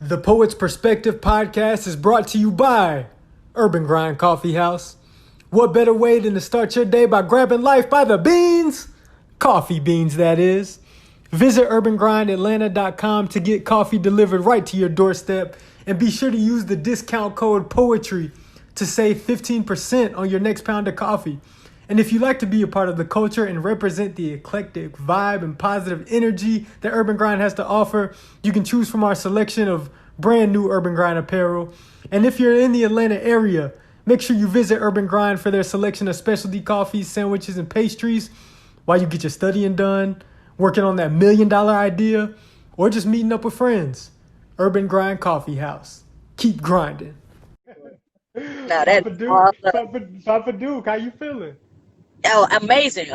The Poet's Perspective podcast is brought to you by Urban Grind Coffee House. What better way than to start your day by grabbing life by the beans? Coffee beans, that is. Visit urbangrindatlanta.com to get coffee delivered right to your doorstep, and be sure to use the discount code POETRY to save 15% on your next pound of coffee. And if you'd like to be a part of the culture and represent the eclectic vibe and positive energy that Urban Grind has to offer, you can choose from our selection of brand new Urban Grind apparel. And if you're in the Atlanta area, make sure you visit Urban Grind for their selection of specialty coffees, sandwiches, and pastries while you get your studying done, working on that $1 million idea, or just meeting up with friends. Urban Grind Coffee House. Keep grinding. Now that's Papa Dook, how you feeling? oh, amazing.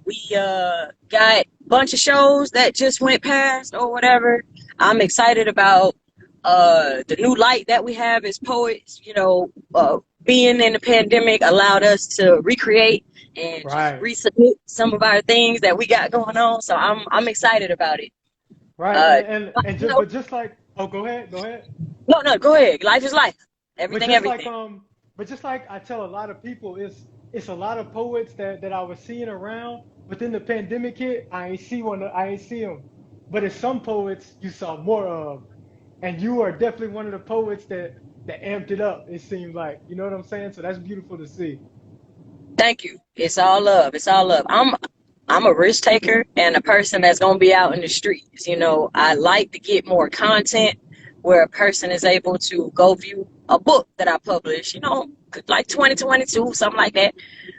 We got a bunch of shows that just went past or whatever. I'm excited about the new light that we have as poets. Being in the pandemic allowed us to recreate and Right. resubmit some of our things that we got going on. So I'm excited about it. Right, Uh, but just like, oh, go ahead. no, go ahead. Life is life. But Everything, just like, everything. I tell a lot of people, it's a lot of poets that I was seeing around, but then the pandemic hit, I ain't see them. But it's some poets you saw more of, and you are definitely one of the poets that amped it up. It seemed like, you know what I'm saying? So that's beautiful to see. Thank you. It's all love. It's all love. I'm a risk taker and a person that's gonna be out in the streets. I like to get more content where a person is able to go view a book that I publish, like 2022, something like that.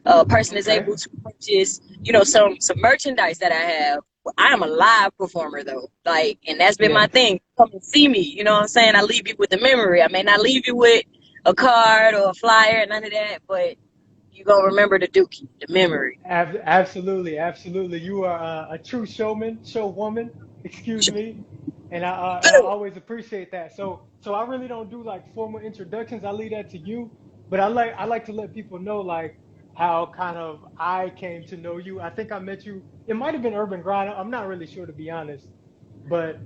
A person is Okay. able to purchase, some merchandise that I have. I am a live performer though, and that's been my Yes. thing. Come and see me, you know what I'm saying? I leave you with a memory. I may not leave you with a card or a flyer, none of that, but you gonna remember the dookie, the memory. Absolutely. You are a true showwoman, excuse me, and I always appreciate that. So I really don't do like formal introductions. I leave that to you, but I like to let people know like how kind of I came to know you. I think I met you. It might have been Urban Grind. I'm not really sure, to be honest, but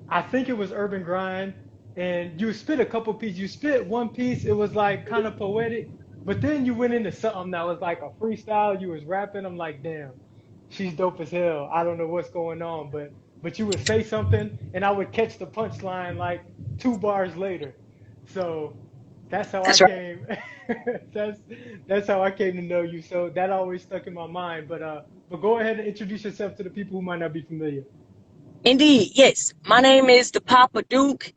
I think it was Urban Grind, and you spit a couple pieces. You spit one piece. It was like kind of poetic, but then you went into something that was like a freestyle. You was rapping. I'm like, damn, she's dope as hell. I don't know what's going on, but you would say something, and I would catch the punchline like 2 bars later. So that's how I That's right. came. that's that's how I came to know you. So that always stuck in my mind. But go ahead and introduce yourself to the people who might not be familiar. Indeed, yes. My name is the Papa Dook.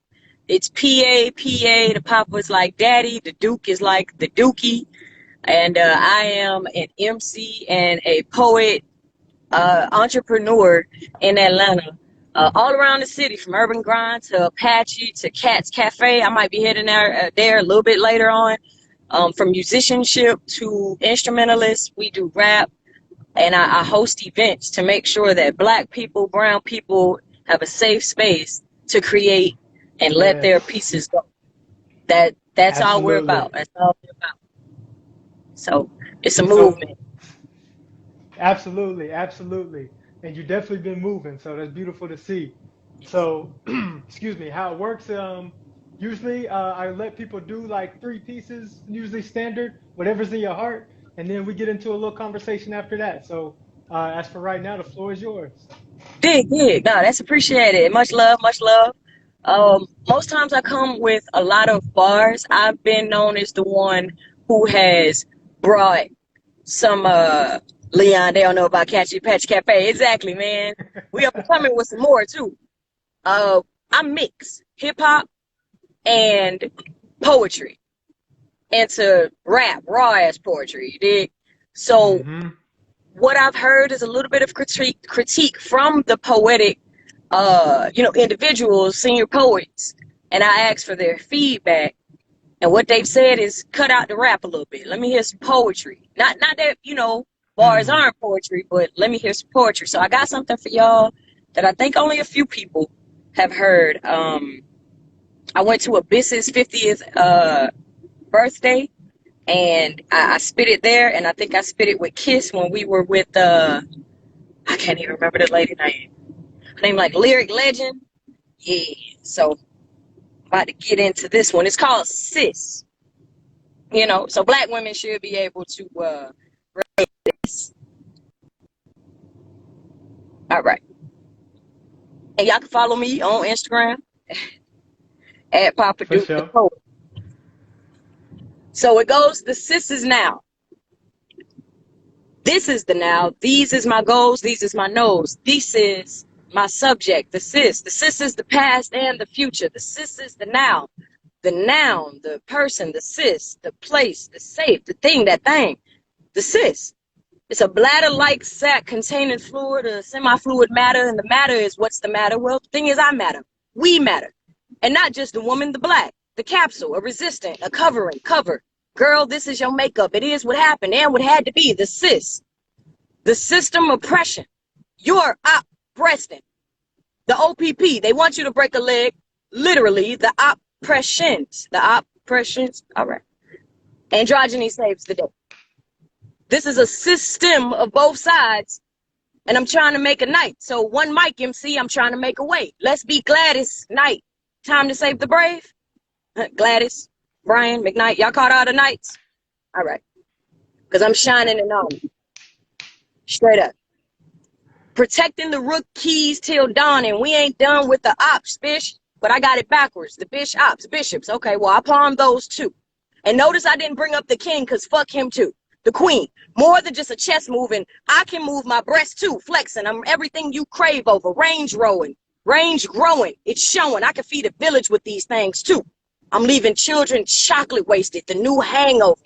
It's P-A-P-A. The Papa is like daddy. The Duke is like the Dookie. And I am an MC and a poet, entrepreneur in Atlanta. All around the city, from Urban Grind to Apache to Cat's Cafe. I might be heading there a little bit later on. From musicianship to instrumentalist, we do rap. And I host events to make sure that Black people, brown people have a safe space to create and let their Yes, pieces go. That's all we're absolutely. about. That's all we're about. So it's a So movement. absolutely. And you've definitely been moving, so that's beautiful to see. So, excuse me, how it works, usually I let people do like 3 pieces, usually standard, whatever's in your heart, and then we get into a little conversation after that. So, as for right now, the floor is yours. Dig. No, that's appreciated. Much love, much love. Most times I come with a lot of bars. I've been known as the one who has brought some Leon, they don't know about Catchy Patch Cafe. Exactly, man. We up and coming with some more too. Uh, I mix hip hop and poetry into rap, raw ass poetry. You dig? So Mm-hmm. what I've heard is a little bit of critique from the poetic, individuals, senior poets, and I asked for their feedback. And what they've said is cut out the rap a little bit. Let me hear some poetry. Not that, bars Mm. aren't poetry, but let me hear some poetry. So I got something for y'all that I think only a few people have heard. I went to Abyss's 50th birthday, and I spit it there, and I think I spit it with Kiss when we were with I can't even remember the lady name. Her name like Lyric Legend. Yeah. So About to get into this one. It's called cis. You know, so black women should be able to relate this. All right. And y'all can follow me on Instagram at Papa For Dook the sure. Poet. So it goes, the cis is now. This is the now. These is my goals. These is my no's. This is my subject, the cis. The cis is the past and the future. The cis is the now. The noun, the person, the cis, the place, the safe, the thing, that thing. The cis. It's a bladder-like sac containing fluid or semi-fluid matter, and the matter is what's the matter? Well, the thing is I matter. We matter. And not just the woman, the black, the capsule, a resistant, a covering, cover. Girl, this is your makeup. It is what happened and what had to be, the cis. The system oppression. You're oppressing. The OPP, they want you to break a leg. Literally, the oppressions. The oppressions. All right. Androgyny saves the day. This is a system of both sides, and I'm trying to make a night. So one mic MC, I'm trying to make a way. Let's be Gladys Knight. Time to save the brave. Gladys, Brian, McKnight. Y'all caught all the nights? All right. Because I'm shining and on. Straight up. Protecting the rookies till dawn, and we ain't done with the ops, bish. But I got it backwards. The bish ops, bishops. Okay, well, I palmed those too. And notice I didn't bring up the king, because fuck him too. The queen, more than just a chest moving, I can move my breast too, flexing. I'm everything you crave over, range growing, it's showing. I can feed a village with these things too. I'm leaving children chocolate wasted, the new hangover.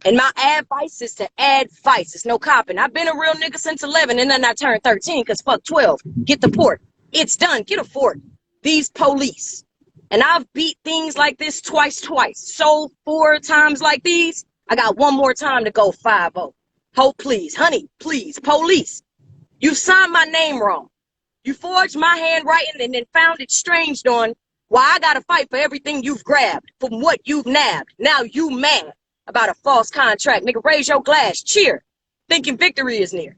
And my advice is to add vice. It's no copping. I've been a real nigga since 11, and then I turned 13, because fuck 12. Get the port. It's done. Get a fort. These police. And I've beat things like this twice. So 4 times like these, I got one more time to go 5-0. Ho, please. Honey, please. Police. You signed my name wrong. You forged my handwriting and then found it stranged on why I gotta fight for everything you've grabbed, from what you've nabbed. Now you mad about a false contract. Nigga, raise your glass. Cheer. Thinking victory is near.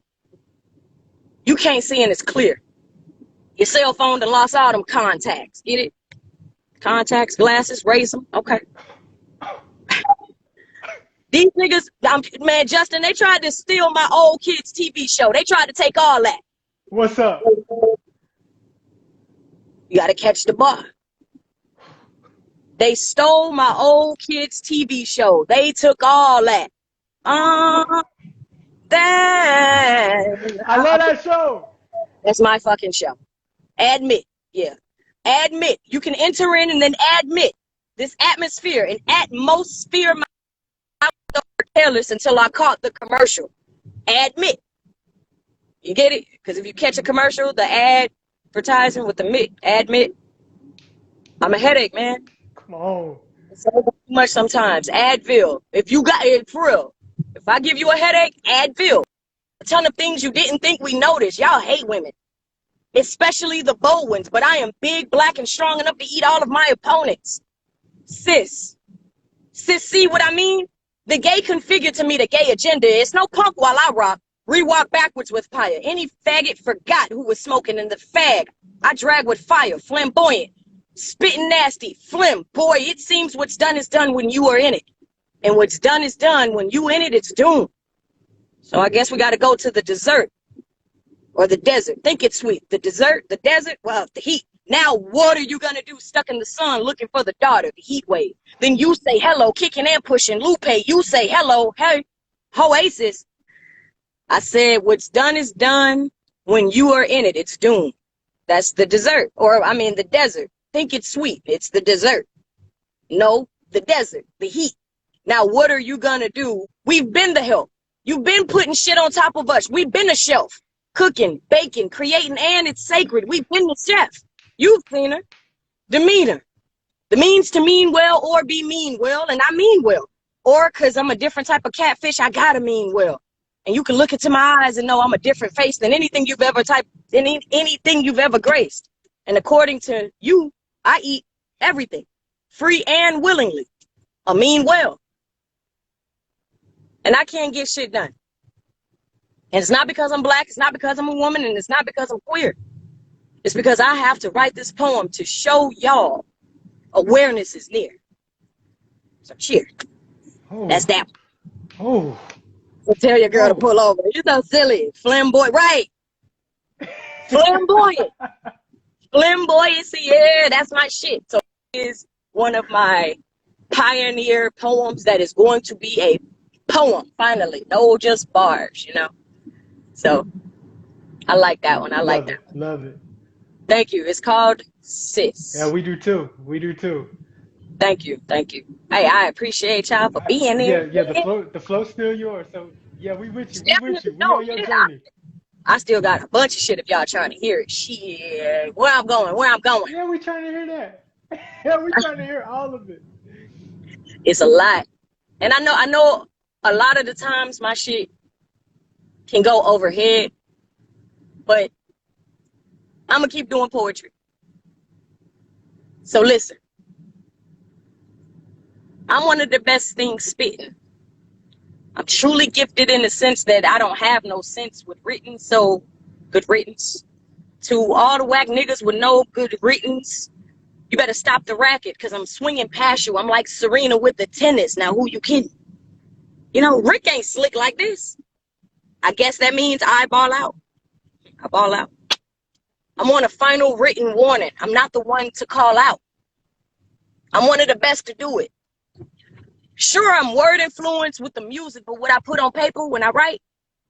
You can't see and it's clear. Your cell phone done lost all them contacts. Get it? Contacts, glasses, raise them. Okay. These niggas, man, Justin, they tried to steal my old kids' TV show. They tried to take all that. What's up? You got to catch the bar. They stole my old kids' TV show. They took all that. I love that show. That's my fucking show. Admit, yeah. Admit. You can enter in and then admit. This atmosphere, an atmosphere, I was careless until I caught the commercial. Admit. You get it? Because if you catch a commercial, the advertising with the admit. I'm a headache, man. Come on. It's too much sometimes. Advil. If you got it, for real. If I give you a headache, Advil. A ton of things you didn't think we noticed. Y'all hate women. Especially the bold ones. But I am big, black, and strong enough to eat all of my opponents. Sis. Sis, see what I mean? The gay configured to me the gay agenda. It's no punk while I rock. Rewalk backwards with fire. Any faggot forgot who was smoking in the fag. I drag with fire, flamboyant, spitting nasty, flim. Boy, it seems what's done is done when you are in it. And what's done is done when you in it, it's doomed. So I guess we got to go to the dessert or the desert. Think it's sweet. The dessert, the desert, well, the heat. Now what are you going to do stuck in the sun looking for the daughter, the heat wave? Then you say hello, kicking and pushing. Lupe, you say hello, hey, Oasis. I said what's done is done when you are in it. It's doomed. That's the dessert. Or, I mean, the desert. Think it's sweet. It's the dessert. No, the desert, the heat. Now, what are you going to do? We've been the help. You've been putting shit on top of us. We've been a shelf. Cooking, baking, creating, and it's sacred. We've been the chef. You've seen her. Demeanor. The means to mean well or be mean well, and I mean well. Or because I'm a different type of catfish, I gotta mean well. And you can look into my eyes and know I'm a different face than anything you've ever typed, anything you've ever graced. And according to you, I eat everything, free and willingly. I mean well. And I can't get shit done. And it's not because I'm black, it's not because I'm a woman, and it's not because I'm queer. It's because I have to write this poem to show y'all Awareness is near. So cheer. Oh, That's that. oh, So tell your girl to oh. pull over. You're so silly. Flamboyant. Right. Flamboyant. Flamboyancy. Yeah, that's my shit. So it is one of my pioneer poems that is going to be a poem, finally. No, just bars, So I like that one. I like Love that it, one. love it. Thank you. It's called Yeah, Sis. we do too. We do too. Thank you. Thank you. Hey, I appreciate y'all for being here. Yeah, yeah. The flow's still yours. So yeah, we with you. We with you. Definitely We on don't. your Yeah, journey. I still got a bunch of shit if y'all trying to hear it. Shit. Where I'm going, where I'm going. Yeah, we trying to hear that. Yeah, we trying to hear all of it. It's a lot. And I know a lot of the times my shit can go overhead, but I'm gonna keep doing poetry. So listen, I'm one of the best things spitting. I'm truly gifted in the sense that I don't have no sense with written, so good riddance. To all the whack niggas with no good riddance, you better stop the racket because I'm swinging past you. I'm like Serena with the tennis. Now, who you kidding? Rick ain't slick like this. I guess that means I ball out. I ball out. I'm on a final written warning. I'm not the one to call out. I'm one of the best to do it. Sure, I'm word influenced with the music, but what I put on paper when I write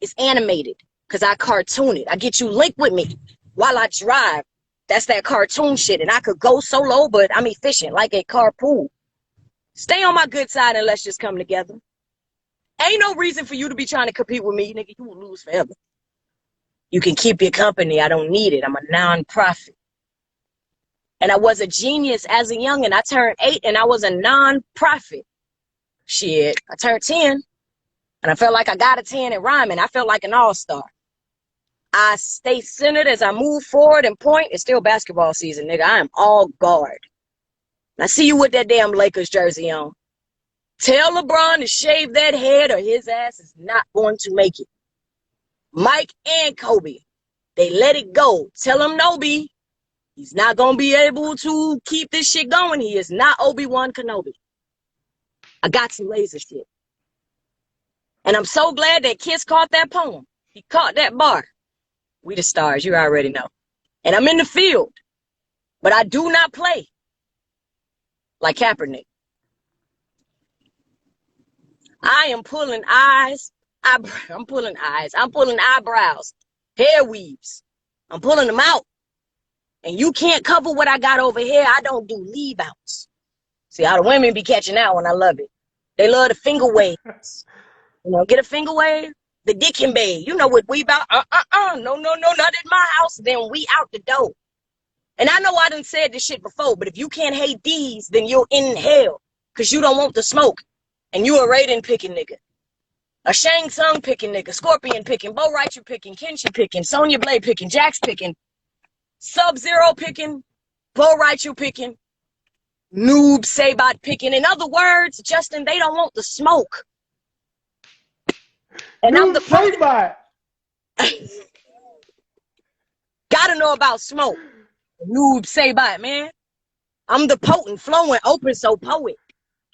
is animated because I cartoon it. I get you linked with me while I drive. That's that cartoon shit. And I could go solo, but I'm efficient like a carpool. Stay on my good side and let's just come together. Ain't no reason for you to be trying to compete with me, nigga. You will lose forever. You can keep your company. I don't need it. I'm a non-profit. And I was a genius as a youngin'. I turned 8 and I was a non-profit. Shit, I turned 10 and I felt like I got a 10 at rhyming. I felt like an all-star. I stay centered as I move forward and point. It's still basketball season, nigga. I am all guard. I see you with that damn Lakers jersey on. Tell LeBron to shave that head or his ass is not going to make it. Mike and Kobe, they let it go. Tell him no, B. He's not going to be able to keep this shit going. He is not Obi-Wan Kenobi. I got some laser shit. And I'm so glad that Kiss caught that poem. He caught that bar. We the stars, you already know. And I'm in the field, but I do not play like Kaepernick. I am pulling eyes. I'm pulling eyes. I'm pulling eyebrows, hair weaves. I'm pulling them out. And you can't cover what I got over here. I don't do leave outs. See, how the women be catching out when I love it. They love the finger waves. Get a finger wave. The dick and babe. You know what we about. No, not in my house. Then we out the door. And I know I done said this shit before, but if you can't hate these, then you're in hell. Because you don't want the smoke. And you a Raiden picking nigga. A Shang Tsung picking nigga. Scorpion picking. Bo Raichu picking. Kenshi picking. Sonya Blade picking. Jax picking. Sub-Zero picking. Bo Raichu picking. Noob Sabat picking. In other words, Justin, they don't want the smoke. And I'm Noob the Sabat. Gotta know about smoke. Noob Sabat, man. I'm the potent, flowing, open, so poet.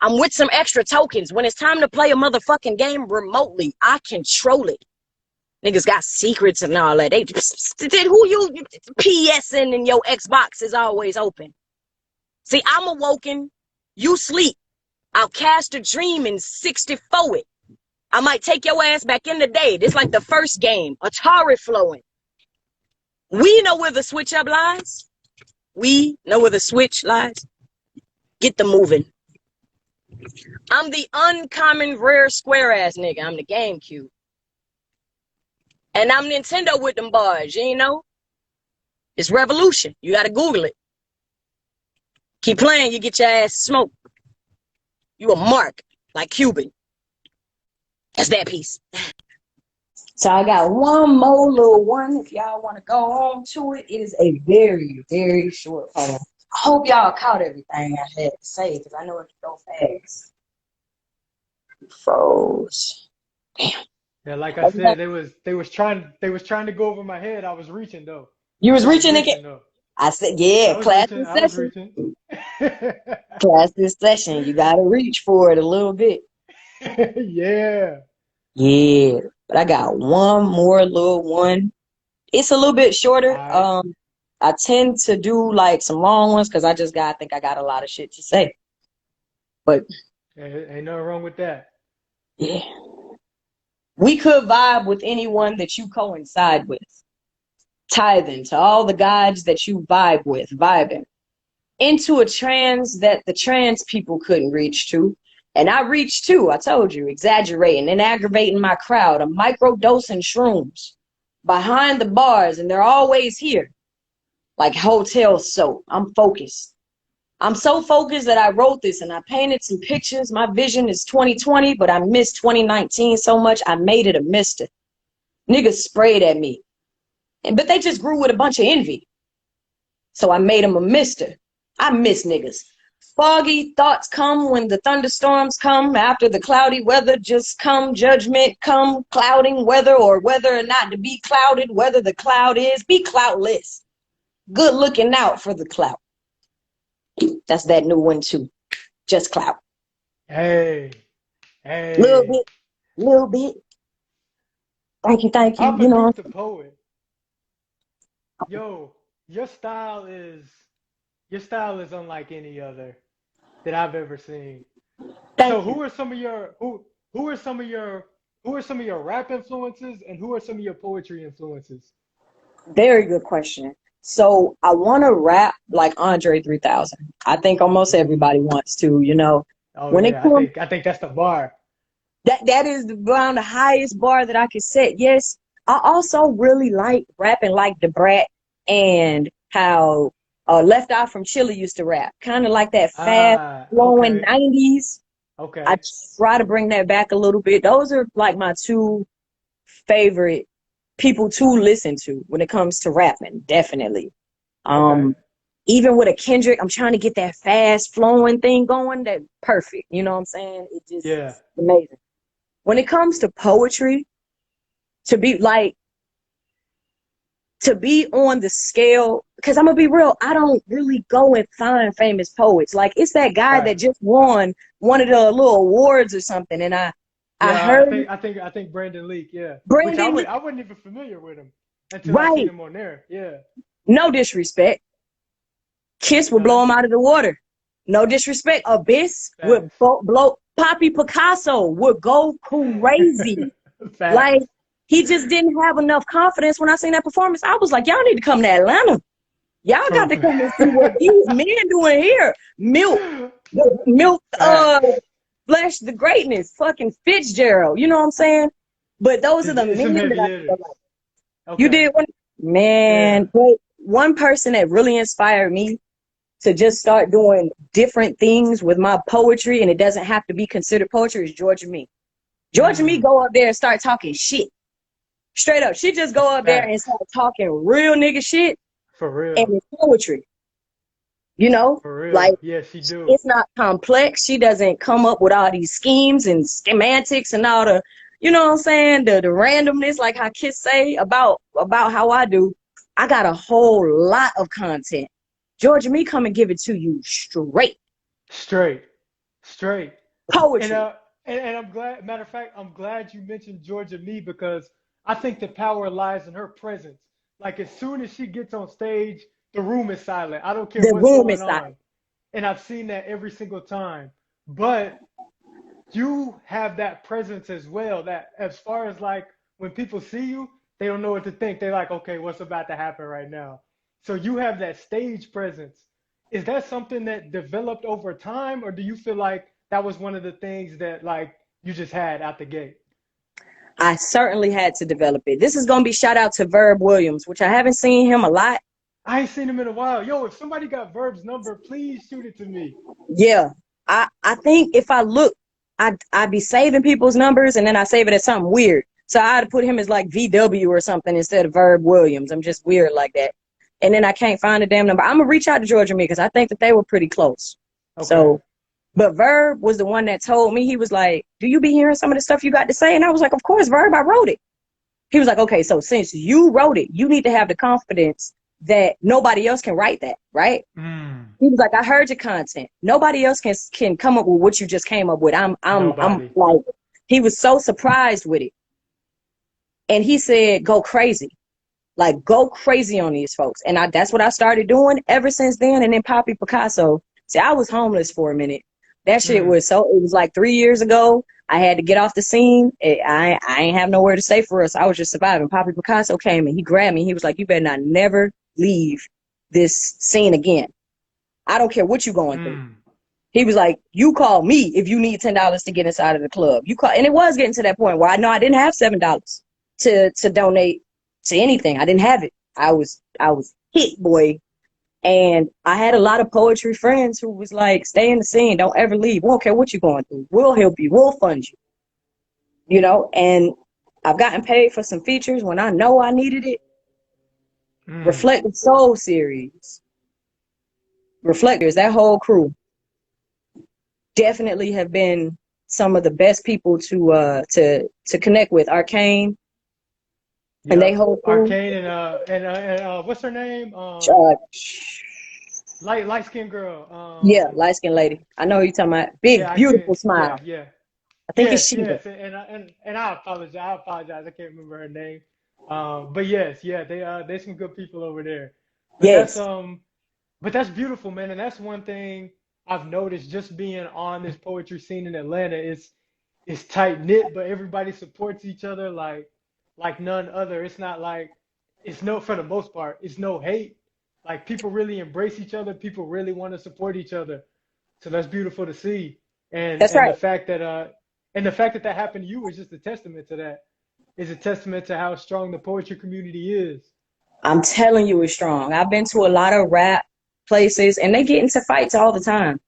I'm with some extra tokens. When it's time to play a motherfucking game remotely, I control it. Niggas got secrets and all that. Who you PSing and your Xbox is always open. See, I'm awoken. You sleep. I'll cast a dream and 64 it. I might take your ass back in the day. This like the first game. Atari flowing. We know where the switch up lies. We know where the switch lies. Get the moving. I'm the uncommon rare square ass nigga. I'm the GameCube. And I'm Nintendo with them bars, you know? It's revolution. You gotta Google it. Keep playing, you get your ass smoked. You a mark, like Cuban. That's that piece. So I got one more little one. If y'all want to go on to it, it is a very, very short poem. I hope y'all caught everything I had to say because I know it can go fast. Froze. Damn. Yeah, like I said, they was trying to go over my head. I was reaching though. You was I was reaching again. reaching though. I said, yeah, I was class reaching. in I was session. reaching. Class in session. You gotta reach for it a little bit. Yeah. Yeah. But I got one more little one. It's a little bit All shorter. right. I tend to do like some long ones because I think I got a lot of shit to say. But Ain't nothing wrong with that. yeah, we could vibe with anyone that you coincide with. Tithing to all the gods that you vibe with, vibing into a trance that the trans people couldn't reach to. And I reached too, I told you, exaggerating and aggravating my crowd. I'm microdosing shrooms behind the bars, and they're always here, like hotel soap. I'm focused. I'm so focused that I wrote this and I painted some pictures. My vision is 2020, but I missed 2019 so much I made it a mister. Niggas sprayed at me, but they just grew with a bunch of envy. So I made him a mister. I miss niggas. Foggy thoughts come when the thunderstorms come. After the cloudy weather just come. Judgment come. Clouding weather or whether or not to be clouded. Whether the cloud is. Be cloudless. Good looking out for the clout. That's that new one too. Just clout. Hey, Little hey. bit. Little bit. Thank you. Thank you. Papa You know. Duke the poet. Yo, your style is unlike any other that I've ever seen. So Thank you. who are some of your who are some of your rap influences and who are some of your poetry influences? Very good question. So I want to rap like Andre 3000. I think almost everybody wants to, you know. Oh When it yeah, comes, I think that's the bar. that is around the highest bar that I could set. Yes, I also really like rapping like the Brat and how Left Eye from Chile used to rap, kind of like that fast Ah, flowing okay, 90s. I okay, try to bring that back a little bit. Those are like my two favorite people to listen to when it comes to rapping, definitely. okay. Um, Even with a Kendrick, I'm trying to get that fast flowing thing going. That perfect. You know what I'm saying? It just Yeah. it's amazing. When it comes to poetry, to be like to be on the scale, because I'm gonna be real, I don't really go and find famous poets. Like it's that guy that Right. just won one of the little awards or something, and I Yeah, heard I think Brandon Leak, yeah. Which Brandon Lee, I wasn't even familiar with him until I seen right? him on there. Yeah. No disrespect. Kiss would blow None. him out of the water. No disrespect. Abyss would Facts. blow. Poppy Picasso would go crazy. Like Facts. he just didn't have enough confidence when I seen that performance. I was like, y'all need to come to Atlanta. Y'all got For to come and see what these men doing here. Milk, facts. Flesh the Greatness, fucking Fitzgerald. You know what I'm saying? But those are the It's some men that heavy I feel hitters. like. You Okay. did one, Yeah. man. But one person that really inspired me to just start doing different things with my poetry, and it doesn't have to be considered poetry, is Georgia Me. Georgia Me Mm, go up there and start talking shit. Straight up. She just go up there and facts. start talking real nigga shit, For and real. it's poetry. You know? For real. Like Yeah, she do. it's not complex. She doesn't come up with all these schemes and schematics and all the, you know what I'm saying? The randomness, like how Kiss say about how I do. I got a whole lot of content. Georgia Me come and give it to you straight. Straight. Straight. And Poetry. and I'm glad, matter of fact, I'm glad you mentioned Georgia Me because I think the power lies in her presence. Like as soon as she gets on stage, the room is silent. I don't care The what's room going is silent. on. And I've seen that every single time. But you have that presence as well. That as far as like when people see you, they don't know what to think. They're like, okay, what's about to happen right now? So you have that stage presence. Is that something that developed over time, or do you feel like that was one of the things that like you just had out the gate? I certainly had to develop it. This is gonna be shout out to Verb Williams, which I haven't seen him a lot. I ain't seen him in a while. Yo, if somebody got Verb's number, please shoot it to me. Yeah. I think if I look, I'd be saving people's numbers and then I save it as something weird. So I'd put him as like VW or something instead of Verb Williams. I'm just weird like that. And then I can't find a damn number. I'm gonna reach out to Georgia Me because I think that they were pretty close. Okay. So, but Verb was the one that told me, he was like, do you be hearing some of the stuff you got to say? And I was like, of course, Verb, I wrote it. He was like, okay, so since you wrote it, you need to have the confidence that nobody else can write that, right? He was like, I heard your content. Nobody else can come up with what you just came up with. I'm Nobody. like, he was so surprised with it. And he said, go crazy. Like, go crazy on these folks. And that's what I started doing ever since then. And then Poppy Picasso. See, I was homeless for a minute. That shit was it was like 3 years ago. I had to get off the scene. I ain't have nowhere to stay for us. I was just surviving. Poppy Picasso came and he grabbed me. He was like, you better not never leave this scene again. I don't care what you're going through. He was like, you call me if you need $10 to get inside of the club. You call, and it was getting to that point where I know I didn't have $7 to donate to anything. I didn't have it. I was hit, boy. And I had a lot of poetry friends who was like, stay in the scene, don't ever leave. We don't care what you're going through. We'll help you. We'll fund you. You know, and I've gotten paid for some features when I know I needed it. Reflective Soul series. Reflectors, that whole crew definitely have been some of the best people to connect with. Arcane. Yep. And they whole crew. Arcane and what's her name? Light skinned girl. Yeah, light skinned lady. I know who you're talking about. Big, beautiful smile. Yeah. I think it's she. Yes, and I apologize. I can't remember her name. But yes, yeah, there's some good people over there. But yes. But that's beautiful, man, and that's one thing I've noticed just being on this poetry scene in Atlanta. It's tight knit, but everybody supports each other like none other. It's not like for the most part, it's no hate. Like people really embrace each other. People really want to support each other. So that's beautiful to see. And that's right. The fact that that happened to you is just a testament to that. It's a testament to how strong the poetry community is. I'm telling you, it's strong. I've been to a lot of rap places, and they get into fights all the time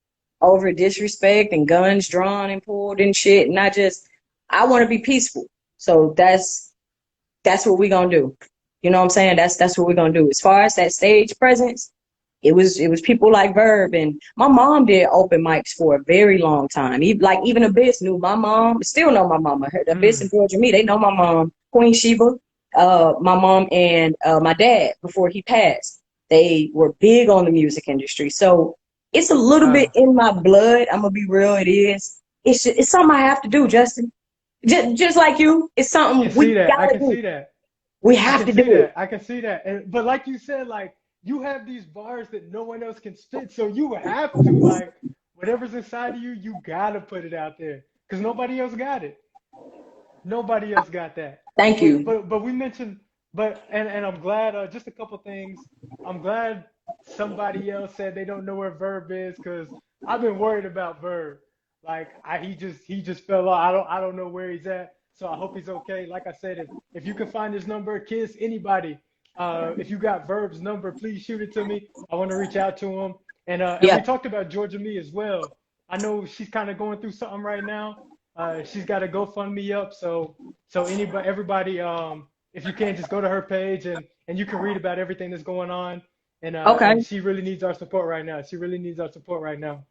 over disrespect and guns drawn and pulled and shit. And I want to be peaceful. So that's what we're gonna do. You know what I'm saying? That's what we're gonna do. As far as that stage presence, it was people like Verb, and my mom did open mics for a very long time. Even Abyss knew my mom, still know my mama. Abyss and Georgia Me, they know my mom, Queen Sheba, my mom and my dad before he passed. They were big on the music industry. So it's a little bit in my blood. I'm gonna be real. It is. It's something I have to do, Justin. Just like you, it's something we gotta do. I can see that. We have to do it. I can see that. But like you said, like you have these bars that no one else can spit, so you have to like whatever's inside of you, you gotta put it out there because nobody else got it. Nobody else got that. Thank you. But we mentioned, and I'm glad. Just a couple things. I'm glad somebody else said they don't know where Verb is because I've been worried about Verb. Like he just fell off. I don't know where he's at. So I hope he's okay. Like I said, if you can find his number, kids, anybody, if you got Verb's number, please shoot it to me. I want to reach out to him. And we talked about Georgia Me as well. I know she's kind of going through something right now. She's got a GoFundMe up. So everybody, if you can, just go to her page and you can read about everything that's going on. And she really needs our support right now.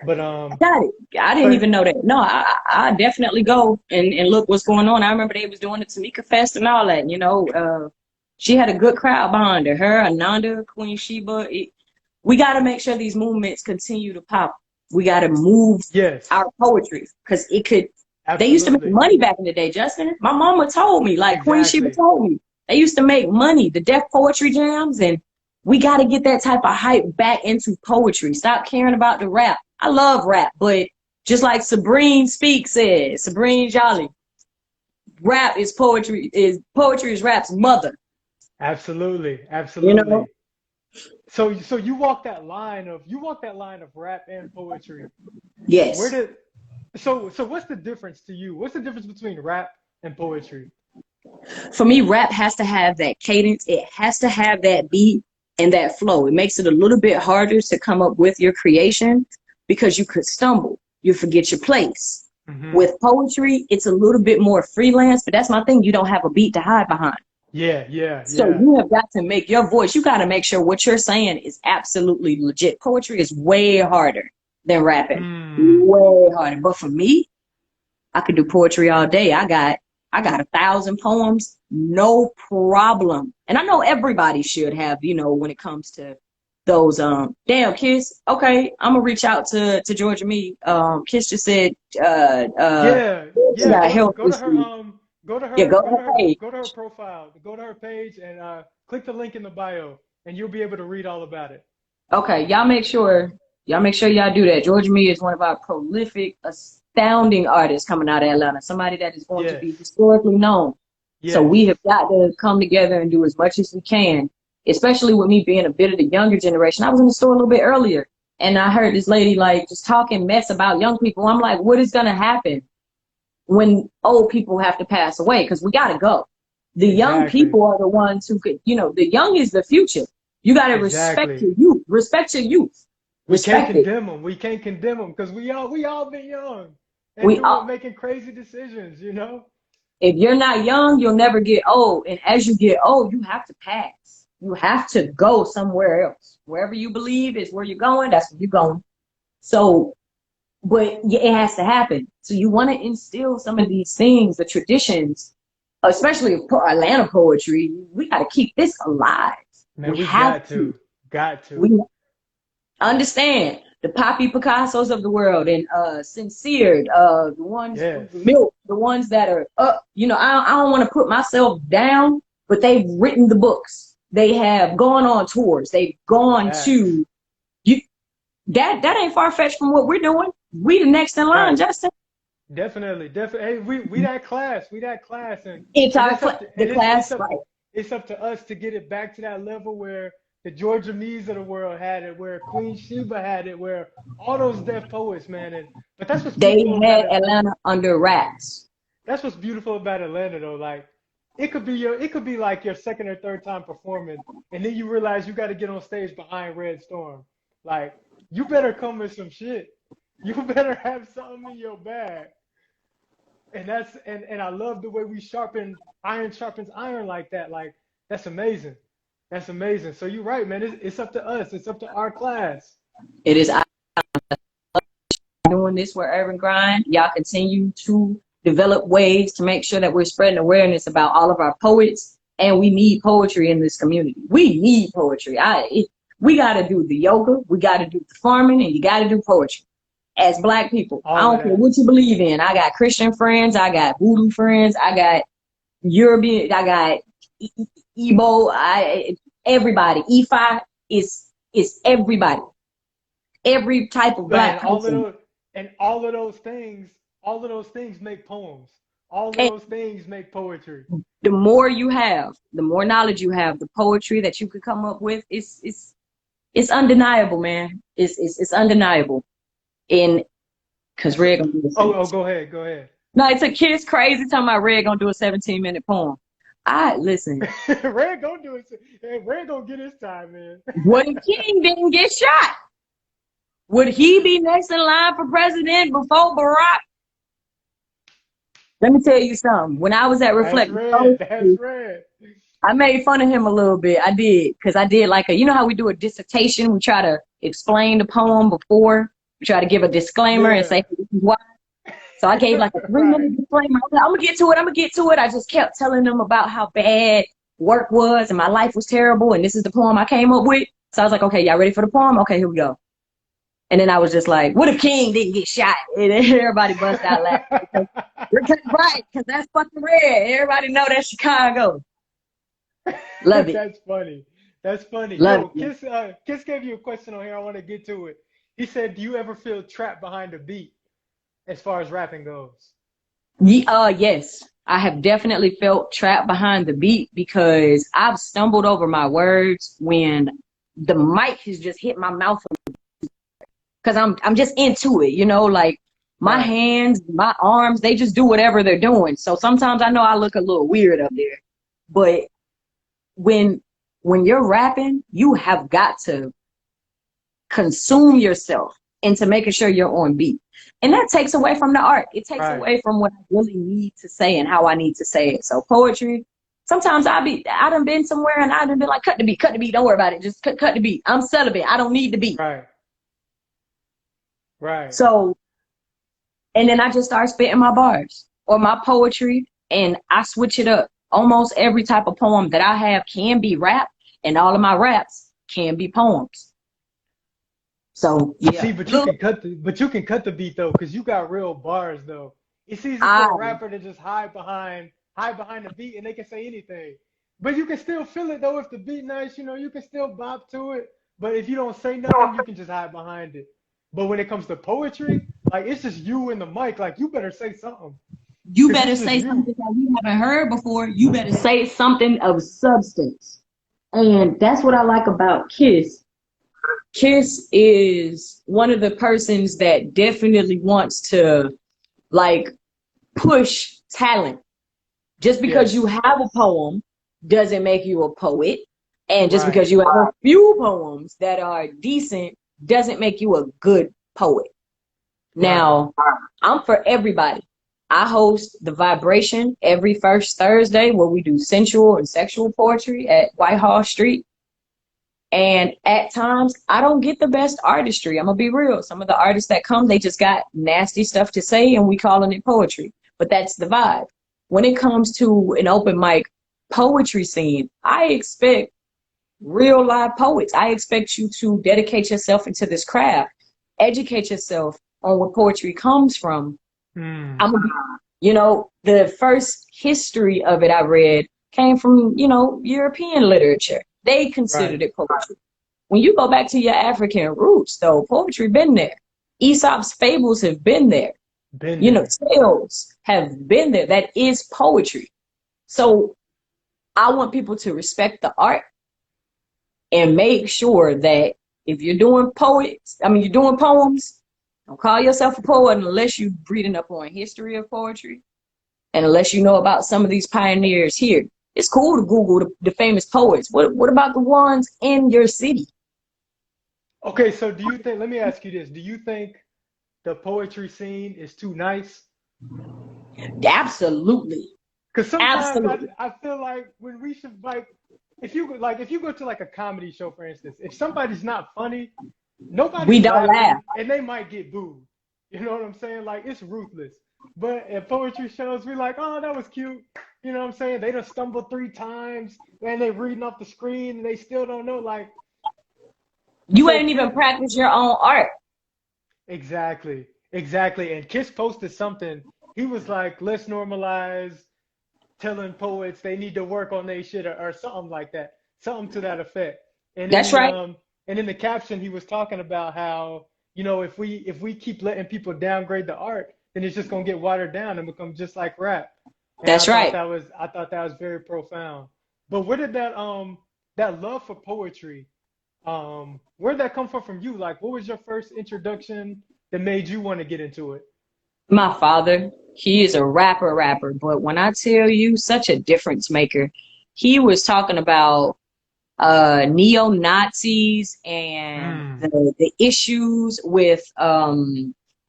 But got it. I didn't even know that. No, I definitely go and look what's going on. I remember they was doing the Tamika Fest and all that. You know, she had a good crowd behind her. Her, Ananda, Queen Sheba. We got to make sure these movements continue to pop. We got to move our poetry because it could. Absolutely. They used to make money back in the day, Justin. My mama told me, like Queen Sheba told me, they used to make money. The Deaf Poetry Jams, and we got to get that type of hype back into poetry. Stop caring about the rap. I love rap, but just like Sabrine Speak said, Sabrine Jolly, rap is poetry is rap's mother. Absolutely. You know? So you walk that line of rap and poetry. Yes. So what's the difference to you? What's the difference between rap and poetry? For me, rap has to have that cadence. It has to have that beat and that flow. It makes it a little bit harder to come up with your creation because you could stumble. You forget your place. Mm-hmm. With poetry, it's a little bit more freelance, but that's my thing. You don't have a beat to hide behind. So you have got to make your voice. You got to make sure what you're saying is absolutely legit. Poetry is way harder than rapping. Way harder. But for me, I could do poetry all day. I I got 1,000 poems, no problem. And I know everybody should have, you know, when it comes to those, damn, Kiss. Okay, I'm gonna reach out to Georgia Me. Kiss just said, Yeah, she yeah. got health Go to her issues. Yeah, go ahead. go to her profile, go to her page, and click the link in the bio, and you'll be able to read all about it. Okay, y'all make sure y'all do that. Georgia Me is one of our prolific, astounding artists coming out of Atlanta. Somebody that is going to Yes, be historically known. So yes, we have got to come together and do as much as we can, especially with me being a bit of the younger generation. I was in the store a little bit earlier and I heard this lady like just talking mess about young people. I'm like, what is going to happen when old people have to pass away? Because we got to go. The young exactly, people are the ones who could, you know, the young is the future. You got to respect exactly. your youth. Respect your youth. We can't Respect it. condemn them. We can't condemn them because we all been young and We doing all, making crazy decisions. You know. if you're not young, you'll never get old. And as you get old, you have to pass. You have to go somewhere else. Wherever you believe is where you're going, that's where you're going. So, but it has to happen. So you want to instill some of these things, the traditions, especially Atlanta poetry. We got to keep this alive. Man, We we have to. got to. We understand the Poppy Picassos of the world and Sincere, the ones Yes, from the milk, the ones that are up. You know, I don't want to put myself down, but they've written the books. They have gone on tours. They've gone facts. to you. That ain't far fetched from what we're doing. We the next in line, Right. Justin. Definitely, definitely. Hey, we that class, It's and our the class, right? it's up to us to get it back to that level where the Georgia Mees of the world had it, where Queen Sheba had it, where all those deaf poets, man. And but that's what's They beautiful about had it. Atlanta under wraps. That's what's beautiful about Atlanta, though. Like it could be like your second or third time performing, and then you realize you got to get on stage behind Red Storm. Like you better come with some shit. You better have something in your bag. And that's and I love the way we sharpen iron sharpens iron like that. Like that's amazing. That's amazing. So you're right, man. It's up to us. It's up to our class. It is doing this with Urban Grind. Y'all continue to develop ways to make sure that we're spreading awareness about all of our poets, and we need poetry in this community. We need poetry. We got to do the yoga, we got to do the farming, and you got to do poetry. As Black people, I All of don't care that. what you believe in. I got Christian friends, I got Voodoo friends, I got European, I got Igbo, everybody. Ifa is everybody. Every type of Man, Black person. all of those things make poems. All of And those things make poetry. the more you have, the more knowledge you have, the poetry that you could come up with, it's undeniable, man. It's undeniable. And because That's a Red gonna do oh this. go ahead, go ahead. No, it's a kid's crazy talking about Red gonna do a 17-minute poem. I listen. Red gonna do it. Hey, Red gonna get his time, man. What if King didn't get shot? Would he be next in line for president before Barack? Let me tell you something. When I was at That's Reflect Red. That's Poetry, Red. I made fun of him a little bit. I did, because I did like you know how we do a dissertation? We try to explain the poem before. We try to give a disclaimer and say, Yeah. this is why. So I gave like a 3 minute Right. disclaimer. I'm gonna get to it. I'm gonna get to it. I just kept telling them about how bad work was and my life was terrible. And this is the poem I came up with. So I was like, okay, y'all ready for the poem? Okay, here we go. And then I was just like, what if King didn't get shot? And then everybody bust out laughing. Right, because that's fucking Red. Everybody know that's Chicago. Love it. That's funny. That's funny. Love Yo, it. Kiss gave you a question on here. I want to get to it. He said, "Do you ever feel trapped behind a beat as far as rapping goes?" Yes, I have definitely felt trapped behind the beat because I've stumbled over my words when the mic has just hit my mouth because I'm just into it, you know, like my Right. hands, my arms, they just do whatever they're doing. So sometimes I know I look a little weird up there, but when you're rapping, you have got to consume yourself into making sure you're on beat. And that takes away from the art. It takes Right. away from what I really need to say and how I need to say it. So poetry, sometimes I done been somewhere and I done been like, cut the beat, don't worry about it. Just cut the beat. I'm celibate. I don't need the beat. Right. Right. So, and then I just start spitting my bars or my poetry. and I switch it up. Almost every type of poem that I have can be rap, and all of my raps can be poems. So See, yeah, but you can cut the beat though, because you got real bars though. It's easy I for a rapper to just hide behind the beat and they can say anything. But you can still feel it though if the beat nice, you can still bop to it. But if you don't say nothing, you can just hide behind it. But when it comes to poetry, like it's just you and the mic, like you better say something. you Cause better it's just say you. something that we haven't heard before. You better say something of substance, and that's what I like about Kiss. Kiss is one of the persons that definitely wants to like push talent. Just because you Yes. have a poem doesn't make you a poet. And just Right. because you have a few poems that are decent doesn't make you a good poet. Right. Now, I'm for everybody. I host the Vibration every first Thursday where we do sensual and sexual poetry at Whitehall Street. And at times, I don't get the best artistry. I'm gonna be real. Some of the artists that come, they just got nasty stuff to say, and we calling it poetry. But that's the vibe. When it comes to an open mic poetry scene, I expect real live poets. I expect you to dedicate yourself into this craft, educate yourself on where poetry comes from. Hmm. I'm gonna be, the first history of it I read came from, European literature. They Right. considered it poetry. When you go back to your African roots, though, poetry been there. Aesop's fables have been there. Been there. Tales have been there. That is poetry. So I want people to respect the art and make sure that if you're doing you're doing poems, don't call yourself a poet unless you're reading up on history of poetry and unless you know about some of these pioneers here. It's cool to Google the famous poets. What about the ones in your city? Okay, so let me ask you this. Do you think the poetry scene is too nice? Absolutely. Because sometimes Absolutely. I feel like when we should like if you go to like a comedy show, for instance, if somebody's not funny, We nobody's don't laugh. laughing and they might get booed. You know what I'm saying? Like it's ruthless. But at poetry shows, we're like, oh, that was cute. You know what I'm saying? They done stumbled 3 times and they reading off the screen and they still don't know. Like, You so ain't even practice your own art. exactly, exactly. And Kiss posted something. He was like, let's normalize telling poets they need to work on their shit or something like that, something to that effect. And in That's the right. um and in the caption, he was talking about how if we keep letting people downgrade the art, then it's just gonna get watered down and become just like rap. And That's right. I thought that was very profound. But where did that love for poetry where did that come from you? Like, what was your first introduction that made you want to get into it? My father, he is a rapper, but when I tell you, such a difference maker. He was talking about neo Nazis and Mm. the issues with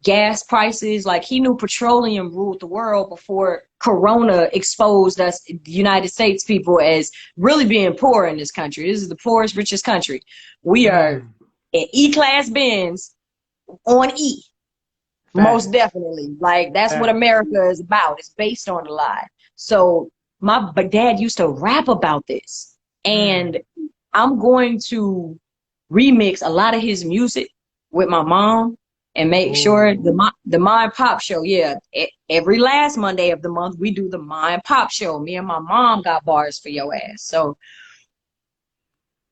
gas prices. Like he knew petroleum ruled the world before Corona exposed us, the United States people, as really being poor in this country. This is the poorest, richest country. We are Mm. in E-class Benz on E. Most Facts. definitely. Like that's what Facts. America is about. It's based on a lie. So but dad used to rap about this. Mm. And I'm going to remix a lot of his music with my mom and make sure Ooh. the Mind Pop show. Yeah, every last Monday of the month we do the Mind Pop show. Me and my mom got bars for your ass. So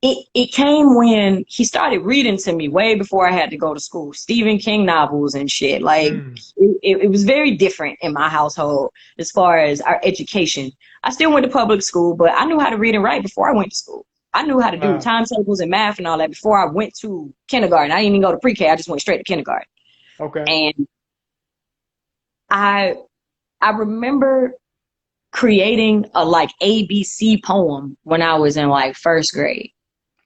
it came when he started reading to me way before I had to go to school. Stephen King novels and shit. Like Mm. it was very different in my household as far as our education. I still went to public school, but I knew how to read and write before I went to school. I knew how to do Wow. timetables and math and all that before I went to kindergarten. I didn't even go to pre-K. I just went straight to kindergarten. Okay. And I I remember creating a like ABC poem when I was in like first grade.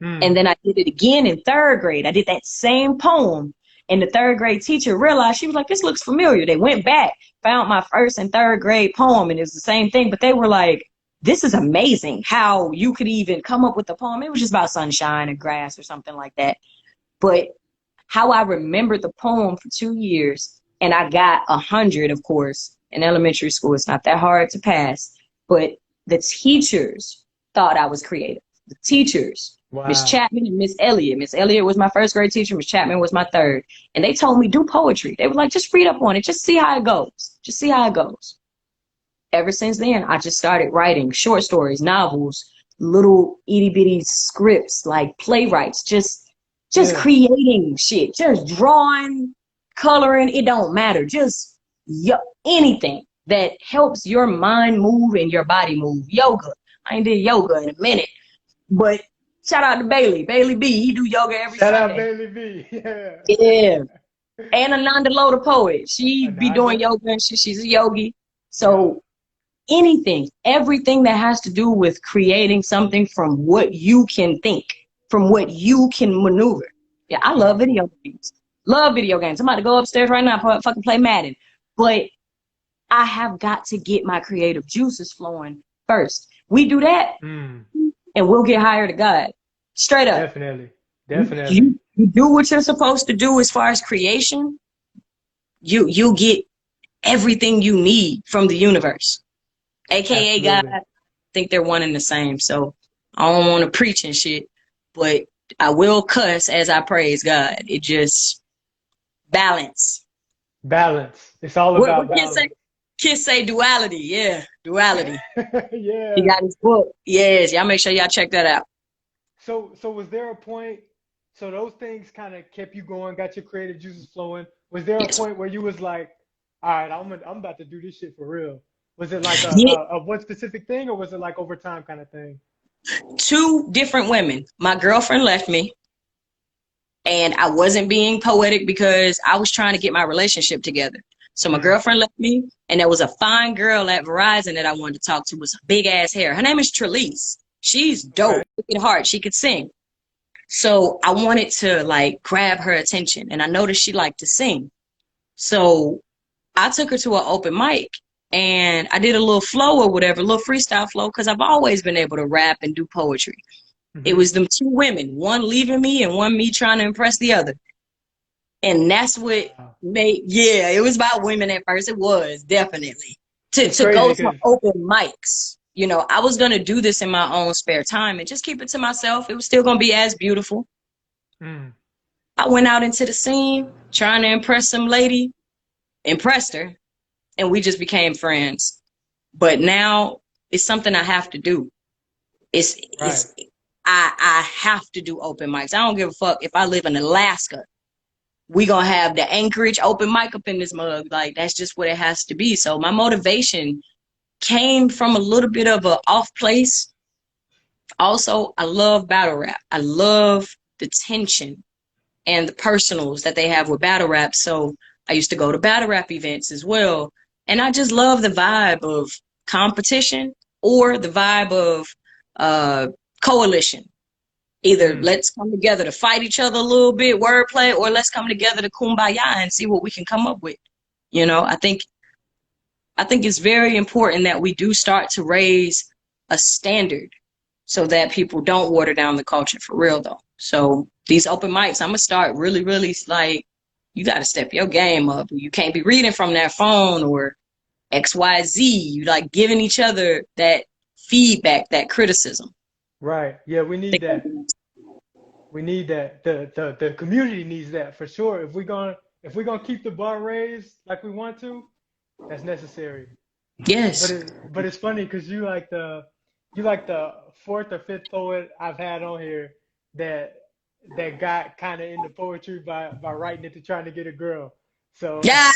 And Mm. then I did it again in third grade. I did that same poem. And the third grade teacher realized, she was like, this looks familiar. They went back, found my first and third grade poem, and it was the same thing. But they were like, this is amazing how you could even come up with a poem. It was just about sunshine or grass or something like that. But how I remembered the poem for 2 years, and I got 100, of course. in elementary school. It's not that hard to pass, but the teachers thought I was creative. The teachers, Miss Wow. Chapman and Miss Elliott. Miss Elliott was my first grade teacher. Miss Chapman was my third. And they told me, do poetry. They were like, just read up on it. Just see how it goes. Just see how it goes. Ever since then, I just started writing short stories, novels, little itty bitty scripts, like playwrights, just Yeah. creating shit, just drawing, coloring. It don't matter. Just anything that helps your mind move and your body move. Yoga. I ain't did yoga in a minute, but shout out to Bailey. Bailey B. He do yoga every Shout out Sunday. Bailey B. Yeah. Yeah. And Ananda Lo, the poet. She be doing Ananda. yoga and she's a yogi. So anything, everything that has to do with creating something from what you can think, from what you can maneuver. Yeah, I love video games. Love video games. I'm about to go upstairs right now and fucking play Madden. But I have got to get my creative juices flowing first. We do that, Mm. and we'll get higher to God. Straight up. Definitely. Definitely. You do what you're supposed to do as far as creation. You get everything you need from the universe. AKA God. Absolutely. I think they're one and the same. So I don't want to preach and shit, but I will cuss as I praise God. It just balance. Balance. It's all about What balance. kids say duality. Yeah, duality. Yeah. He got his book. Yes, y'all make sure y'all check that out. So was there a point, so those things kind of kept you going, got your creative juices flowing. Was there a Yes. point where you was like, all right, I'm about to do this shit for real? Was it like Yeah, a one specific thing, or was it like over time kind of thing? two different women. My girlfriend left me, and I wasn't being poetic because I was trying to get my relationship together. So my Mm. girlfriend left me, and there was a fine girl at Verizon that I wanted to talk to with big ass hair. Her name is Trelise. She's Okay. dope. Wicked heart. She could sing. So I wanted to like grab her attention, and I noticed she liked to sing. So I took her to an open mic, and I did a little flow or whatever, a little freestyle flow, because I've always been able to rap and do poetry. It Hmm. was them two women, one leaving me and one me trying to impress the other. And that's what Wow. made, yeah, it was about women at first. It was definitely It's to go crazy to because open mics. You know, I was going to do this in my own spare time and just keep it to myself. It was still going to be as beautiful. mm, I went out into the scene trying to impress some lady, impressed her, and we just became friends. But now it's something I have to do. It's right. it's I have to do open mics. I don't give a fuck if I live in Alaska. We gonna have the Anchorage open mic up in this mug. Like that's just what it has to be. So my motivation came from a little bit of a off place. Also, I love battle rap. I love the tension and the personals that they have with battle rap. So I used to go to battle rap events as well. And I just love the vibe of competition or the vibe of coalition. Either Mm, let's come together to fight each other a little bit, wordplay, or let's come together to kumbaya and see what we can come up with. You know, I think it's very important that we do start to raise a standard so that people don't water down the culture for real though. So these open mics, I'm gonna start really, really like you gotta step your game up. You can't be reading from that phone or XYZ. You like giving each other that feedback, that criticism. right. Yeah, we need that. We need that. The community needs that for sure. If we're gonna keep the bar raised like we want to, that's necessary. But Yes. it's funny because you like the fourth or fifth poet I've had on here that got kind of into poetry by writing it to trying to get a girl. So Yeah.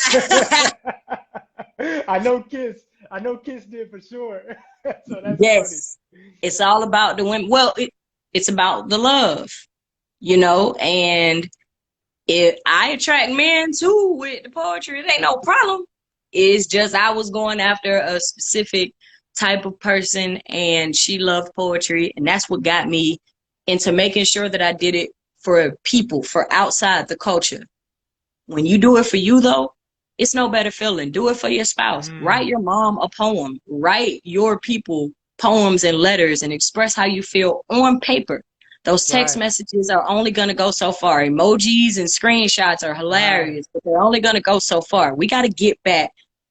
I know Kiss did for sure. So that's funny. Yes. It's all about the women. Well, it's about the love, you know, and if I attract men too with the poetry, it ain't no problem. It's just I was going after a specific type of person and she loved poetry. And that's what got me into making sure that I did it for people, for outside the culture. When you do it for you, though, it's no better feeling. Do it for your spouse. Write Mm, your mom a poem. Write your people poems and letters and express how you feel on paper. Those text right, messages are only going to go so far. Emojis and screenshots are right. hilarious, but they're only going to go so far. We got to get back.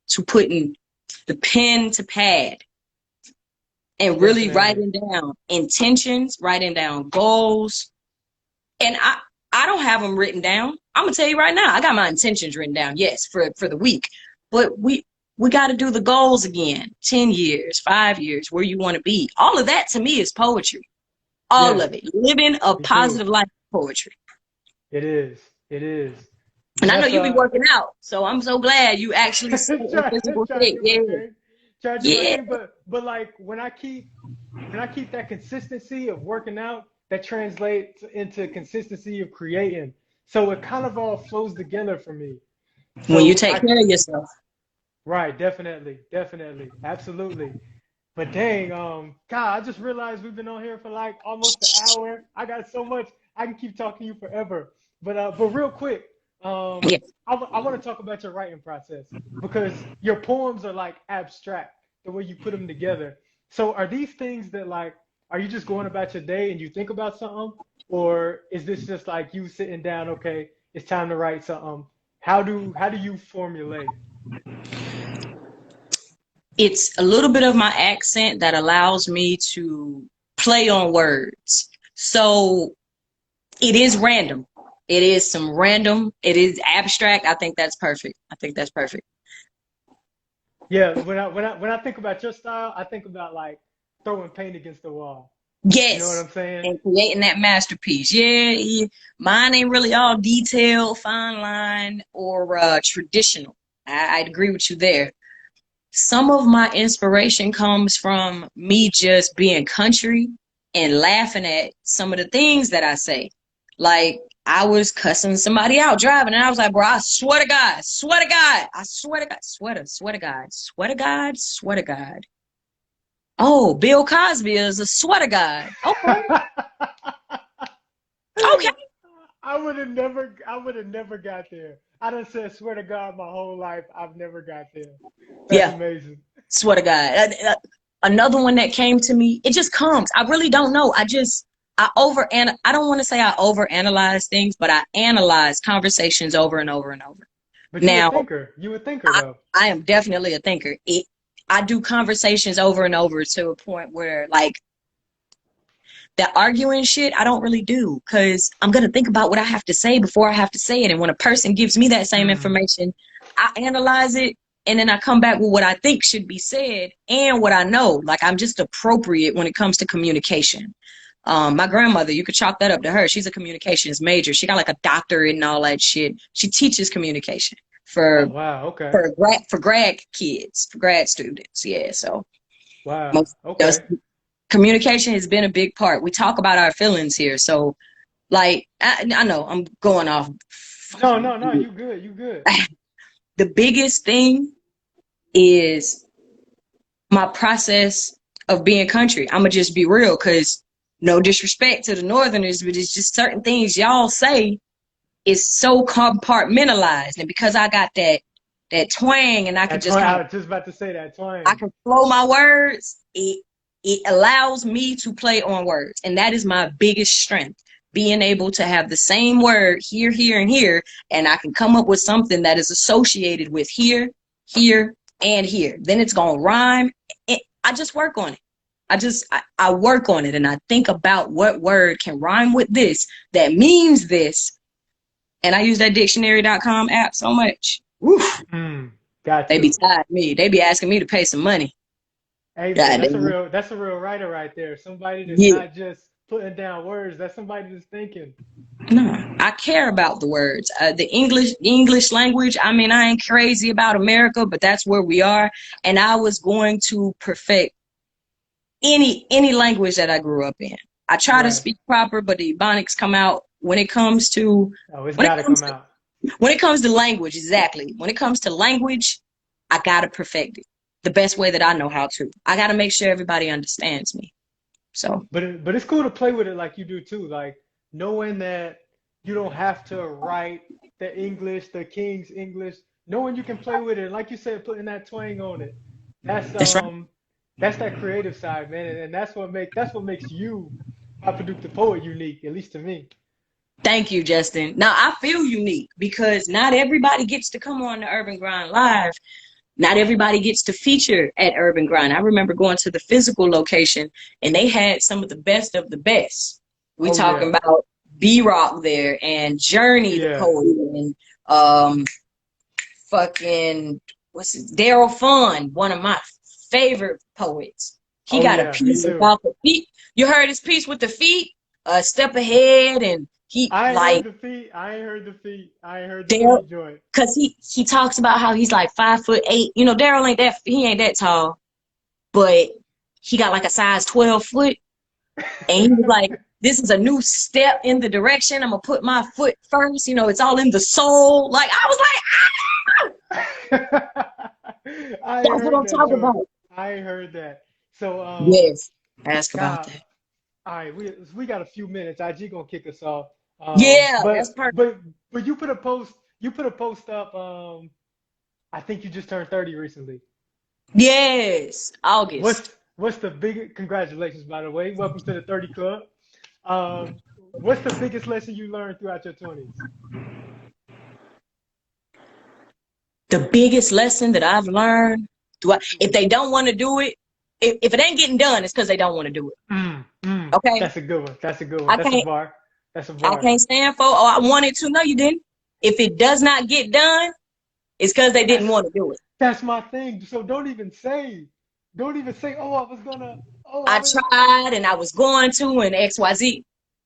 to putting the pen to pad and really writing down intentions, writing down goals. And I don't have them written down. I'm gonna tell you right now, I got my intentions written down, yes, for the week. But we got to do the goals again. 10 years, 5 years, where you want to be. All of that to me is poetry. All of it. Living a positive life is poetry. It is. It is. And I know you be working out, so I'm so glad you actually see a physical thing. Yeah. But like when I keep that consistency of working out, that translates into consistency of creating. So it kind of all flows together for me. So when you take care of yourself. Right, definitely, absolutely. But dang, God, I just realized we've been on here for like almost an hour. I got so much. I can keep talking to you forever. But real quick, I want to talk about your writing process because your poems are like abstract, the way you put them together. So are these things that like, are you just going about your day and you think about something? Or is this just like you sitting down, okay, it's time to write something? How do you formulate? It's a little bit of my accent that allows me to play on words. So it is random. It is it is abstract. I think that's perfect. Yeah, when I think about your style, I think about like throwing paint against the wall. Yes. You know what I'm saying? And creating that masterpiece. Yeah. Mine ain't really all detailed, fine line, or traditional. I'd agree with you there. Some of my inspiration comes from me just being country and laughing at some of the things that I say. Like, I was cussing somebody out driving, and I was like, bro, I swear to God, I swear to God. Oh, Bill Cosby is a sweater God. Okay. Okay. I would have never got there. I done said swear to God my whole life. I've never got there. That's amazing. Swear to God. Another one that came to me, it just comes. I really don't know. I don't want to say I overanalyze things, but I analyze conversations over and over and over. But you're a thinker though. I am definitely a thinker. I do conversations over and over to a point where like that arguing shit, I don't really do because I'm going to think about what I have to say before I have to say it. And when a person gives me that same information, I analyze it and then I come back with what I think should be said and what I know. Like I'm just appropriate when it comes to communication. My grandmother, you could chalk that up to her. She's a communications major. She got like a doctorate and all that shit. She teaches communication for grad kids, for grad students. Yeah, so communication has been a big part. We talk about our feelings here, so like I know I'm going off. No, you good. The biggest thing is my process of being country. I'm gonna just be real, because no disrespect to the Northerners, but it's just certain things y'all say is so compartmentalized, and because I got that twang, and I can I was just about to say that twang. I can flow my words. It allows me to play on words, and that is my biggest strength. Being able to have the same word here, here, and here, and I can come up with something that is associated with here, here, and here. Then it's gonna rhyme. I just work on it. I work on it, and I think about what word can rhyme with this that means this. And I use that dictionary.com app so much. Woof. They be tired of me. They be asking me to pay some money. Hey, man, that's a real writer right there. Somebody that's not just putting down words. That's somebody that's thinking. No, I care about the words. The English language. I mean, I ain't crazy about America, but that's where we are. And I was going to perfect any language that I grew up in. I try to speak proper, but the Ebonics come out when it comes to. It's gotta come out. When it comes to language, exactly. When it comes to language, I gotta perfect it the best way that I know how to. I gotta make sure everybody understands me. So. But it's cool to play with it like you do too. Like knowing that you don't have to write the English, the King's English. Knowing you can play with it, like you said, putting that twang on it. That's right. That's that creative side, man, and that's what makes you, Papa Dook the Poet, unique, at least to me. Thank you, Justin. Now I feel unique because not everybody gets to come on the Urban Grind Live. Not everybody gets to feature at Urban Grind. I remember going to the physical location and they had some of the best of the best. We Oh talking yeah. about B-Rock there and Journey the Yeah. poet and um fucking what's it, Daryl Fun, one of my favorite poets. He Oh got a yeah. Me piece too. about the feet. You heard his piece with the feet? A step ahead and he I ain't heard like the feet. I ain't heard the feet. I ain't heard the Daryl feet joint. because he talks about how he's like 5'8". You know, Daryl ain't that he ain't that tall, but he got like a size 12 foot. And he was like, this is a new step in the direction. I'm gonna put my foot first. You know, it's all in the soul. Like I was like, I ain't that's what heard I'm that talking joint. about. I ain't heard that. So Yes. Ask about God, that. all right, we got a few minutes. IG gonna kick us off. Yeah, that's But perfect. you put a post up. I think you just turned 30 recently. Yes. What's August. what's the big congratulations by the way? Welcome to the 30 Club. Um, what's the biggest lesson you learned throughout your 20s? The biggest lesson that I've learned, if they don't want to do it, if it ain't getting done, it's because they don't want to do it. Okay? That's a good one. That's a good one. I That's a can't bar. That's a I bar. can't stand for, oh, I wanted to. No, you didn't. If it does not get done, it's because they didn't That's want to do it. that's my thing. So don't even say, oh, I was gonna, oh, I I was. tried and I was going to and XYZ.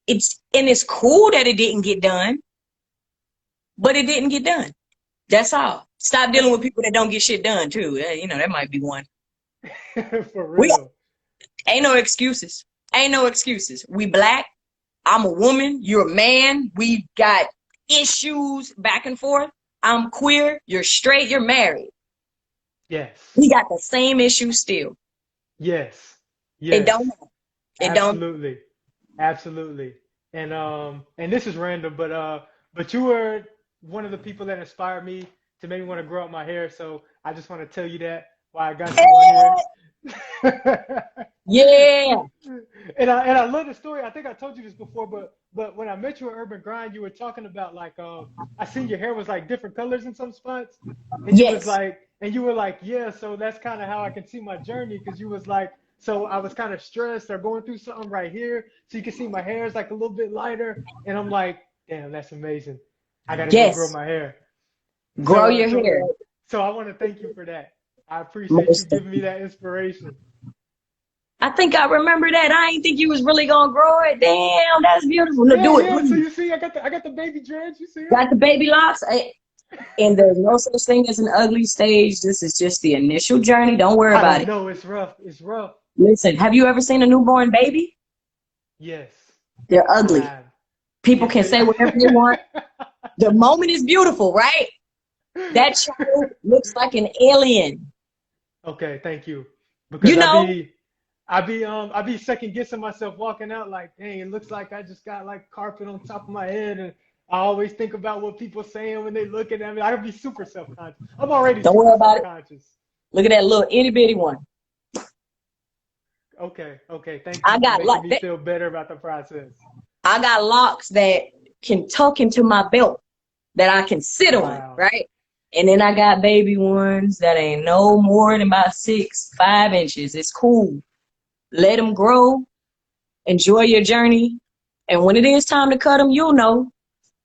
It's cool that it didn't get done, but it didn't get done. That's all. Stop dealing with people that don't get shit done too. You know, that might be one. For We real. ain't no excuses. Ain't no excuses. We black. I'm a woman. You're a man. We got issues back and forth. I'm queer. You're straight. You're married. Yes. We got the same issues still. Yes. It Yes. don't. It don't. Absolutely. Absolutely. And this is random, but you were one of the people that inspired me to make me want to grow out my hair. So I just want to tell you that why I got you on here. Yeah. And I love the story. I think I told you this before, but when I met you at Urban Grind, you were talking about like I seen your hair was like different colors in some spots, Yes. and you were like, yeah, so that's kind of how I can see my journey because you was like, so I was kind of stressed or going through something right here, so you can see my hair is like a little bit lighter, and I'm like, damn, that's amazing. I gotta go grow Yes. my hair. Grow So your so hair. so I want to thank you for that. I appreciate you Most giving me definitely. that inspiration. I think I remember that. I ain't think you was really gonna grow it. Damn, that's beautiful. No, Yeah, do it, yeah. So please. you see, I got the baby dreads. You see Got the baby locks. And there's no such thing as an ugly stage. This is just the initial journey. Don't worry I about it. know it's rough. It's rough. Listen, have you ever seen a newborn baby? Yes, They're I ugly. have. People Yes, can they. say whatever they want. The moment is beautiful, right? That child looks like an alien. Okay, thank you. You Because know, I be second guessing myself walking out like, dang, it looks like I just got like carpet on top of my head, and I always think about what people saying when they looking at me. I be super self conscious. I'm already don't super worry self about it. conscious. Look at that little itty bitty one. Okay, okay. Thank I you for got making like me that. feel better about the process. I got locks that can tuck into my belt that I can sit on, Wow. right? And then I got baby ones that ain't no more than about 5 inches. It's cool. Let them grow. Enjoy your journey. And when it is time to cut them, you'll know.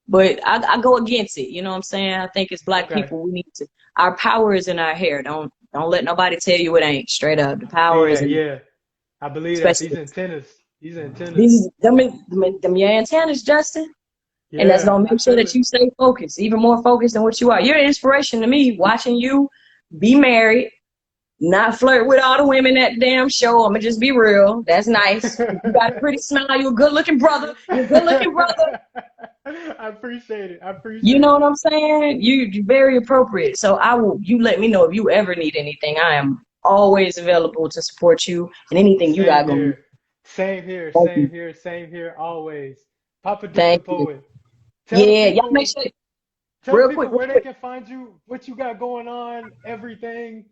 But I go against it. You know what I'm saying? I think as black Okay. people, we need to. Our power is in our hair. Don't let nobody tell you it ain't. Straight up, the power is Yeah, in, yeah. I believe that. especially These antennas. These antennas. these them your antennas, Justin. And that's Yeah, gonna I make sure feel that it. you stay focused, even more focused than what you are. You're an inspiration to me. Watching you be married, not flirt with all the women at the damn show. I'm gonna just be real. That's nice. You got a pretty smile. You're a good looking brother. You're a good looking brother. I appreciate it. I You appreciate know it. what I'm saying? You're very appropriate. So I will. You let me know if you ever need anything. I am always available to support you and anything you Same got going. here. Same here. Thank Same you. here. Same here. Always. Papa Dook the Thank you. poet. Tell the Yeah, y'all make people. sure. Tell the Real quick, people real where they quick. can find you. What you got going on. Everything.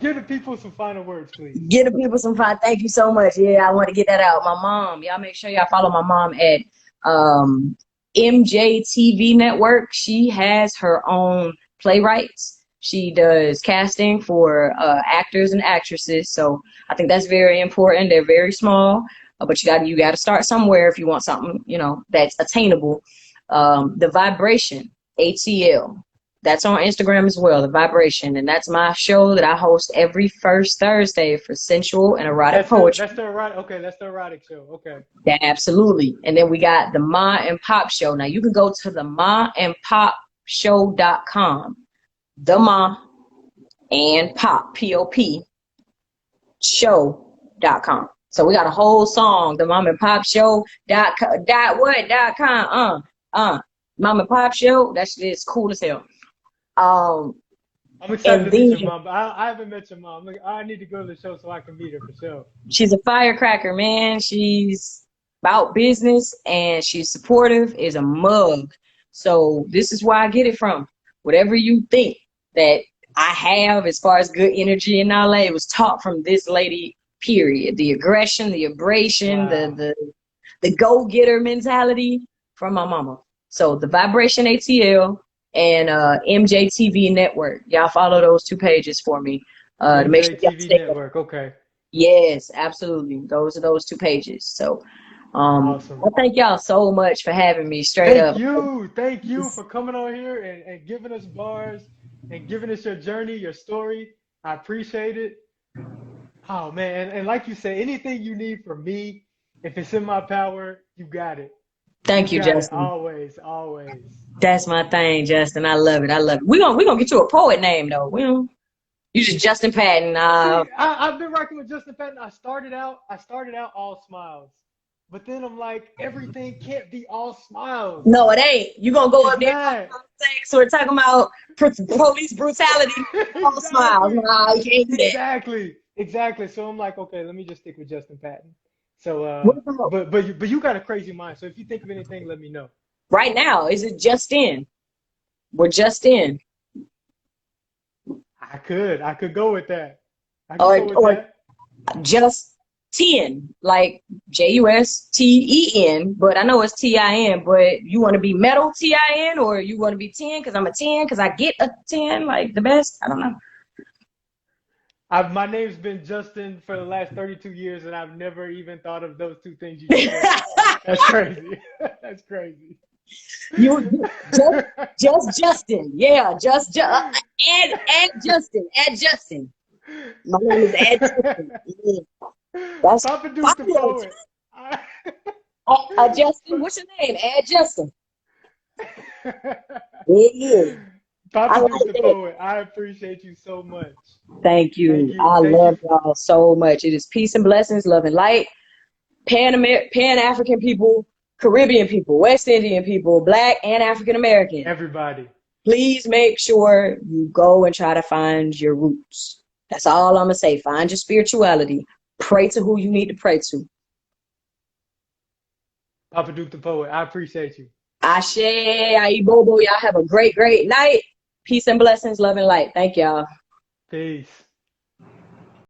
Give the people some final words, please. Get the people some fun. Thank you so much. Yeah, I want to get that out. My mom, y'all make sure y'all follow my mom at um, MJTV Network. She has her own playwrights. She does casting for actors and actresses. So I think that's very important. They're very small, but you got to start somewhere if you want something, that's attainable. The Vibration, ATL. That's on Instagram as well, The Vibration. And that's my show that I host every first Thursday for sensual and erotic poetry. That's the erotic show. Okay. Yeah, absolutely. And then we got the Ma and Pop Show. Now you can go to the maandpopshow.com. The Ma and Pop, P-O-P, show.com. So we got a whole song, the Mom and Pop Show .com. Mom and Pop Show. That shit is cool as hell. I'm excited to meet your mom, but I haven't met your mom. Look, I need to go to the show so I can meet her for sure. She's a firecracker, man. She's about business and she's supportive, is a mug. So this is where I get it from. Whatever you think that I have as far as good energy and all that, it was taught from this lady, period. The aggression, the abrasion, wow. the go-getter mentality from my mama. So the Vibration ATL and MJTV Network. Y'all follow those 2 pages for me. To make sure MJTV Network, okay. Yes, absolutely. Those are those 2 pages. So awesome. Well, thank y'all so much for having me straight up. Thank you for coming on here and giving us bars and giving us your journey, your story. I appreciate it. Oh man, and like you said, anything you need from me, if it's in my power, you got it. Thank you, Justin. Always. That's my thing, Justin. I love it. We're gonna get you a poet name though. You just Justin Patton. I've been rocking with Justin Patton. I started out all smiles. But then I'm like, everything can't be all smiles. No, it ain't. You gonna go up there sex or talking about police brutality, all smiles. Nah, you can't do that. Exactly. So I'm like, okay, let me just stick with Justin Patton. So but you got a crazy mind. So if you think of anything, let me know. Right now, is it just in? We're just in. I could go with that. Just 10, like JUSTEN, but I know it's TIN, but you want to be metal TIN or you want to be 10 because I'm a 10 because I get a 10, like the best? I don't know. My name's been Justin for the last 32 years and I've never even thought of those 2 things you said. That's crazy. That's crazy. Just Justin. Yeah, add Justin. Add Justin. My name is Add Justin. Yeah. That's Papa Dook the poet. Justin, what's your name? Add Justin. Yeah. Papa Dook the poet. I appreciate you so much. Thank you. I love y'all so much. It is peace and blessings, love and light. Pan-African people, Caribbean people, West Indian people, Black and African American. Everybody. Please make sure you go and try to find your roots. That's all I'm going to say. Find your spirituality. Pray to who you need to pray to. Papa Dook the poet, I appreciate you. Ashe, Aibobo, y'all have a great, great night. Peace and blessings, love and light. Thank y'all. Peace.